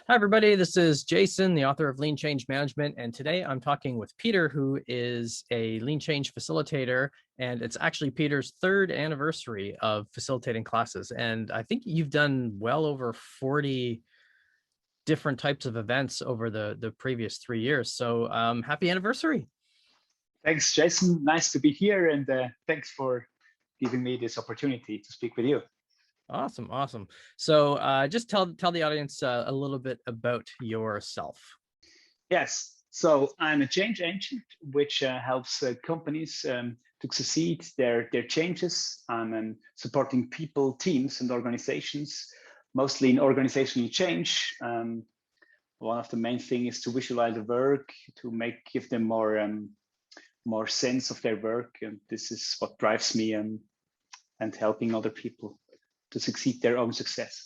Hi, everybody. This is Jason, the author of Lean Change Management. And today I'm talking with Peter, who is a Lean Change facilitator. And it's actually Peter's third anniversary of facilitating classes. And I think you've done well over 40 different types of events over the previous 3 years. So happy anniversary. Thanks, Jason. Nice to be here. And thanks for giving me this opportunity to speak with you. Awesome. Awesome. So just tell the audience a little bit about yourself. Yes. So I'm a change agent, which helps companies to succeed their changes. I'm supporting people, teams, and organizations, mostly in organizational change. One of the main things is to visualize the work, to give them more sense of their work, and this is what drives me and helping other people to succeed their own success.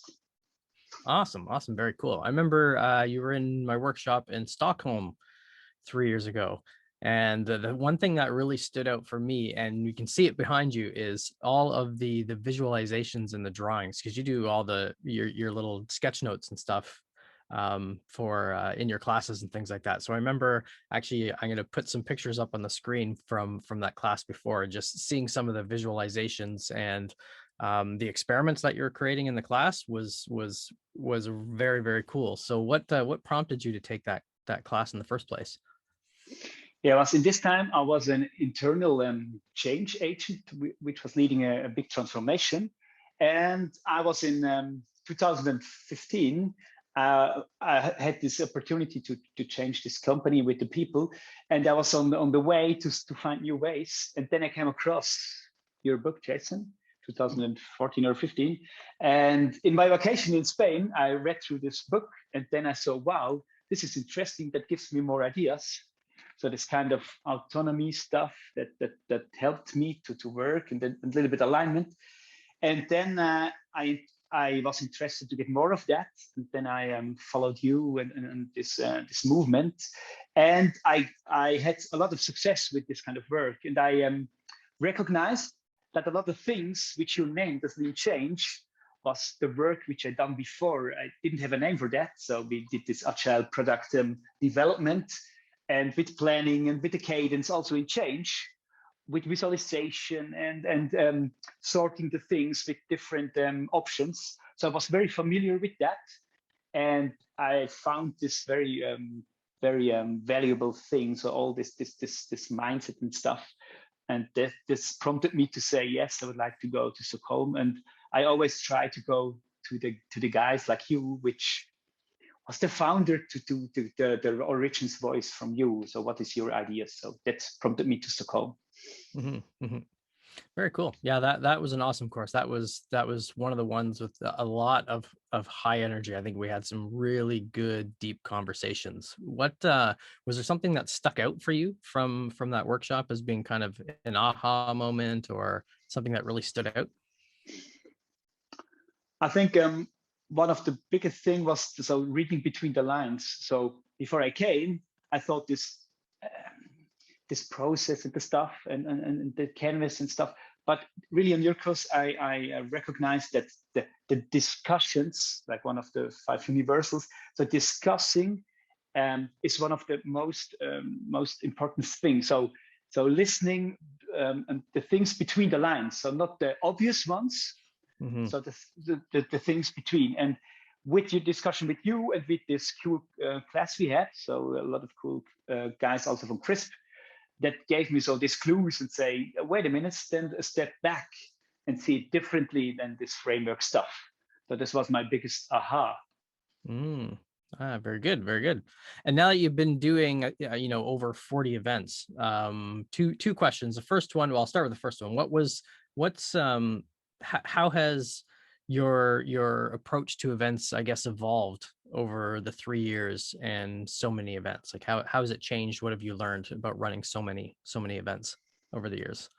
Awesome. Awesome. Very cool. I remember you were in my workshop in Stockholm 3 years ago. And the one thing that really stood out for me, and you can see it behind you, is all of the visualizations and the drawings, because you do all your little sketch notes and stuff for in your classes and things like that. So I remember actually I'm going to put some pictures up on the screen from that class before, just seeing some of the visualizations and the experiments that you're creating in the class was very, very cool. So what prompted you to take that class in the first place? Yeah, was in this time I was an internal change agent, which was leading a big transformation, and I was in 2015. I had this opportunity to change this company with the people, and I was on the way to find new ways, and then I came across your book, Jason, 2014 or 15, and in my vacation in Spain, I read through this book, and then I saw, wow, this is interesting. That gives me more ideas. So this kind of autonomy stuff that helped me to work, and then a little bit alignment. And then I was interested to get more of that. And then I followed you and this movement. And I had a lot of success with this kind of work. And I recognized that a lot of things which you named as lean change was the work which I'd done before. I didn't have a name for that. So we did this agile product development, and with planning and with the cadence, also in change, with visualization and sorting the things with different options. So I was very familiar with that, and I found this very valuable thing. So all this mindset and stuff, and this prompted me to say yes, I would like to go to Stockholm, and I always try to go to the guys like you, which was the founder to do the origins voice from you. So what is your idea? So that prompted me to Stockholm. Mm-hmm, mm-hmm. Very cool. Yeah, that was an awesome course. That was one of the ones with a lot of high energy. I think we had some really good, deep conversations. What was there something that stuck out for you from that workshop as being kind of an aha moment, or something that really stood out? I think one of the biggest thing was reading between the lines. So before I came, I thought this process and the stuff and the canvas and stuff. But really on your course, I recognized that the discussions, like one of the 5 universals, so discussing is one of the most important things. So listening and the things between the lines, so not the obvious ones, mm-hmm. So the things between. And with your discussion with you and with this cool class we had, so a lot of cool guys also from CRISP, that gave me so these clues and say, wait a minute, stand a step back and see it differently than this framework stuff. So this was my biggest aha. Very good, very good. And now that you've been doing, over 40 events, two questions. The first one, well, I'll start with the first one. How has your approach to events, I guess, evolved over the 3 years and so many events? Like how has it changed? What have you learned about running so many events over the years?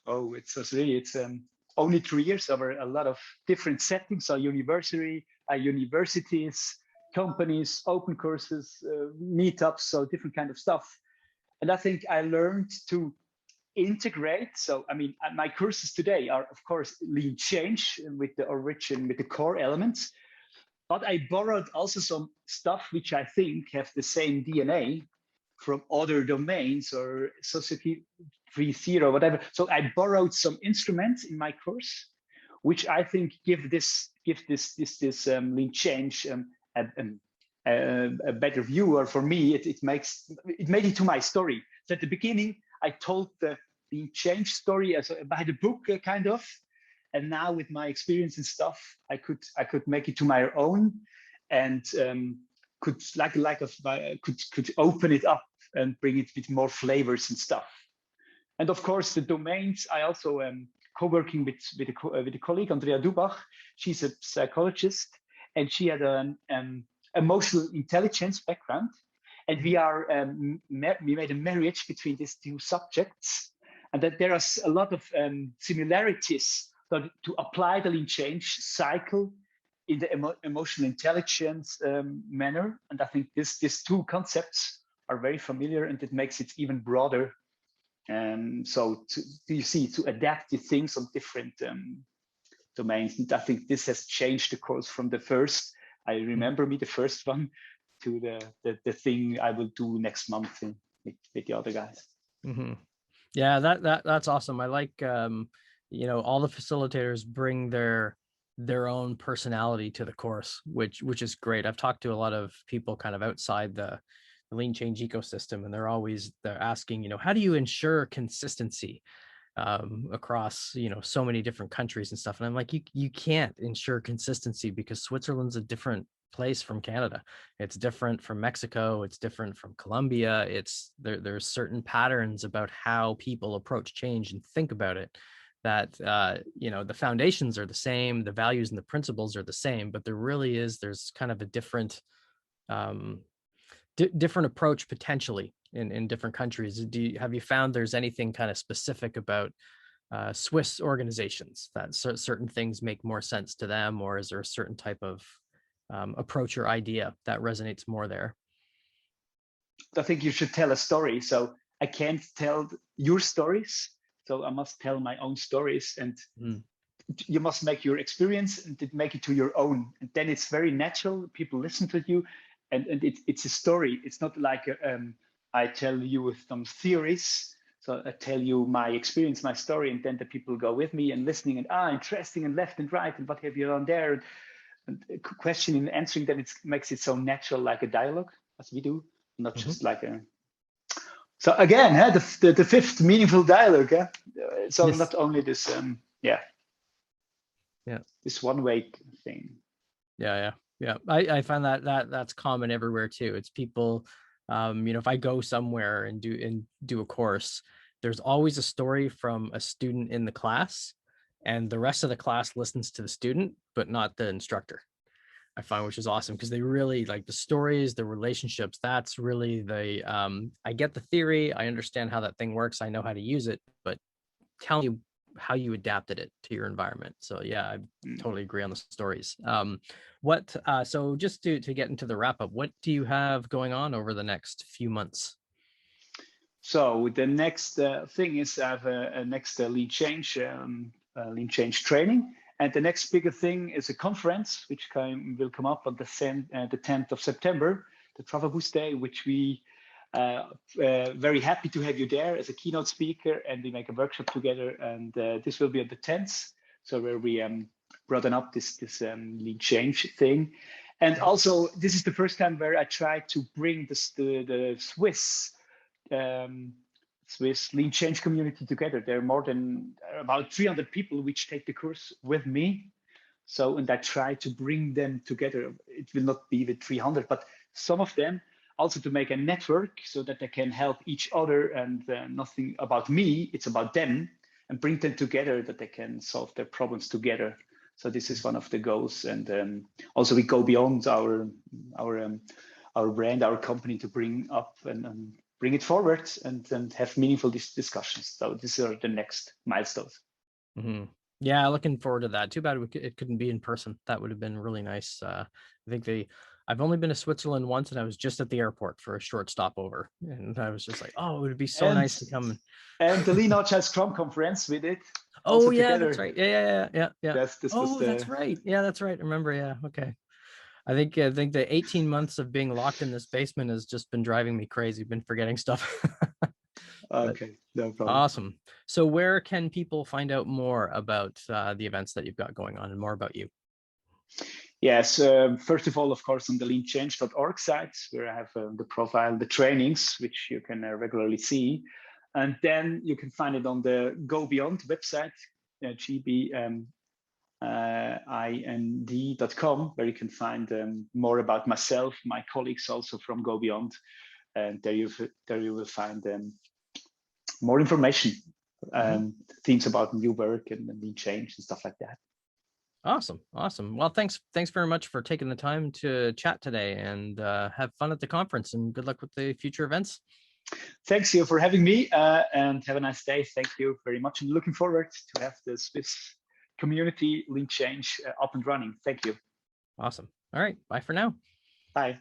Oh, it's only 3 years over a lot of different settings. So universities, companies, open courses, meetups, so different kind of stuff. And I think I learned to integrate. So, I mean, my courses today are, of course, lean change with the origin, with the core elements. But I borrowed also some stuff which I think have the same DNA from other domains or society 3.0 or whatever. So I borrowed some instruments in my course, which I think give this lean change a better view. Or for me, it made it to my story. So at the beginning, I told the lean change story as by the book, kind of, and now with my experience and stuff, I could make it to my own, and could could open it up and bring it with more flavors and stuff. And of course, the domains. I also am co-working with a colleague, Andrea Dubach. She's a psychologist, and she had an emotional intelligence background. And we made a marriage between these two subjects, and that there are a lot of similarities. So to apply the lean change cycle in the emotional intelligence manner, and I think these two concepts are very familiar, and it makes it even broader. So you see, to adapt the things on different domains, and I think this has changed the course from the first. I remember the first one to the thing I will do next month with the other guys. Mm-hmm. Yeah, that's awesome. I like all the facilitators bring their own personality to the course, which is great. I've talked to a lot of people kind of outside the lean change ecosystem, and they're asking, how do you ensure consistency across so many different countries and stuff? And I'm like, you can't ensure consistency because Switzerland's a different place from Canada. It's different from Mexico. It's different from Colombia. There's certain patterns about how people approach change and think about it that the foundations are the same, the values and the principles are the same, but there's kind of a different different approach potentially in different countries. Have you found there's anything kind of specific about Swiss organizations that certain things make more sense to them, or is there a certain type of approach or idea that resonates more there? I think you should tell a story. So I can't tell your stories, so I must tell my own stories, and you must make your experience and make it to your own, and then it's very natural. People listen to you, and it's a story. It's not like I tell you with some theories. So I tell you my experience, my story, and then the people go with me and listening and interesting, and left and right, and what have you done there, and questioning and answering. Then it makes it so natural, like a dialogue, as we do, not just like a. So again, the fifth meaningful dialogue. So Yes. not only this, this one way thing. Yeah. I find that's common everywhere too. It's people, if I go somewhere and do a course, there's always a story from a student in the class, and the rest of the class listens to the student, but not the instructor. I find, which is awesome, because they really like the stories, the relationships. That's really I get the theory, I understand how that thing works, I know how to use it, but tell me how you adapted it to your environment. So yeah, I totally agree on the stories. So just to get into the wrap up, what do you have going on over the next few months? So the next thing is I have a next lean change training, and the next bigger thing is a conference which will come up on the 10th of September, the Travel Boost Day, which we very happy to have you there as a keynote speaker, and we make a workshop together, and this will be on the 10th, so where we broaden up this lean change thing. And also, this is the first time where I try to bring the Swiss lean change community together. There are more than about 300 people which take the course with me. So, and I try to bring them together. It will not be with 300, but some of them, also to make a network so that they can help each other, and nothing about me, it's about them, and bring them together that they can solve their problems together. So this is one of the goals. And also we go beyond our brand, our company, to bring up and bring it forward and have meaningful discussions. So these are the next milestones. Mm-hmm. Yeah, looking forward to that. Too bad it couldn't be in person. That would have been really nice. I think I've only been to Switzerland once, and I was just at the airport for a short stopover, and I was just like, oh, it would be so nice to come. And the Lean Agile Scrum conference we did. Oh yeah, together. that's right. Yeah. This Oh, was that's right. Yeah, that's right. Remember? Yeah. Okay. I think the 18 months of being locked in this basement has just been driving me crazy. Been forgetting stuff. But Okay, no problem. awesome. So where can people find out more about the events that you've got going on and more about you? Yes, first of all, of course, on the leanchange.org site, where I have the profile, the trainings, which you can regularly see. And then you can find it on the Go Beyond website, gbind.com, where you can find more about myself, my colleagues also from Go Beyond. And there you will find more information, Mhm. things about new work and lean change and stuff like that. Awesome. Awesome. Well, thanks very much for taking the time to chat today, and have fun at the conference, and good luck with the future events. Thanks you for having me, and have a nice day. Thank you very much, and looking forward to have the Swiss community lean change up and running. Thank you. Awesome. All right. Bye for now. Bye.